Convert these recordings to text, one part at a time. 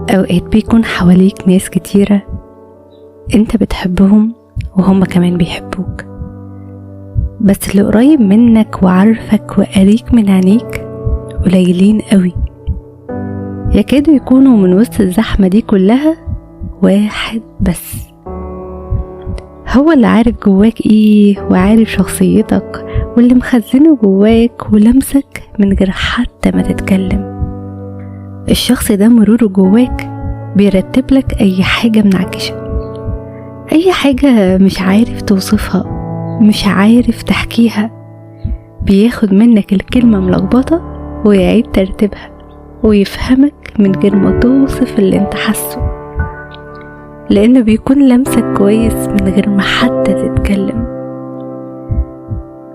أوقات بيكون حواليك ناس كتيرة انت بتحبهم وهم كمان بيحبوك، بس اللي قريب منك وعارفك وقريك من عينيك قليلين قوي، يكادوا يكونوا من وسط الزحمة دي كلها واحد بس، هو اللي عارف جواك ايه وعارف شخصيتك واللي مخزنه جواك ولمسك من غير حتى ما تتكلم. الشخص ده مروره جواك بيرتب لك اي حاجة منعكشة، اي حاجة مش عارف توصفها، مش عارف تحكيها، بياخد منك الكلمة ملخبطة ويعيد ترتيبها ويفهمك من غير ما توصف اللي انت حاسه، لانه بيكون لمسك كويس من غير ما حتى تتكلم.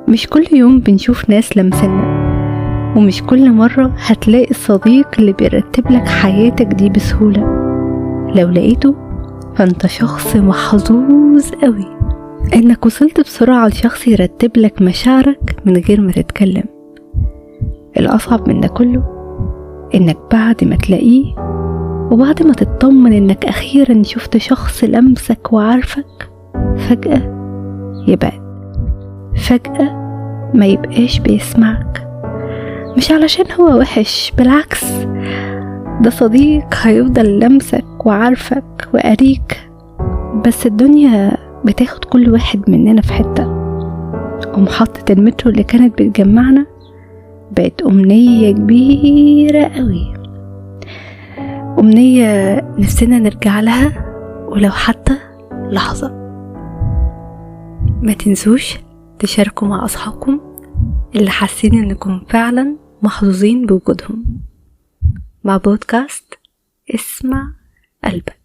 مش كل يوم بنشوف ناس لمسنا، ومش كل مرة هتلاقي الصديق اللي بيرتب لك حياتك دي بسهولة. لو لقيته فانت شخص محظوظ قوي انك وصلت بسرعة لشخص يرتب لك مشاعرك من غير ما تتكلم. الأصعب من ده كله انك بعد ما تلاقيه وبعد ما تطمن انك اخيرا شفت شخص لمسك وعارفك، فجأة يبعد، فجأة ما يبقاش بيسمعك، مش علشان هو وحش، بالعكس ده صديق هيفضل لمسك وعارفك وقريك، بس الدنيا بتاخد كل واحد مننا في حتة، ومحطة المترو اللي كانت بتجمعنا بقت أمنية كبيرة قوي، أمنية نفسنا نرجع لها ولو حتى لحظة. ما تنسوش تشاركوا مع أصحابكم اللي حاسين انكم فعلا محظوظين بوجودهم مع بودكاست اسمع قلبك.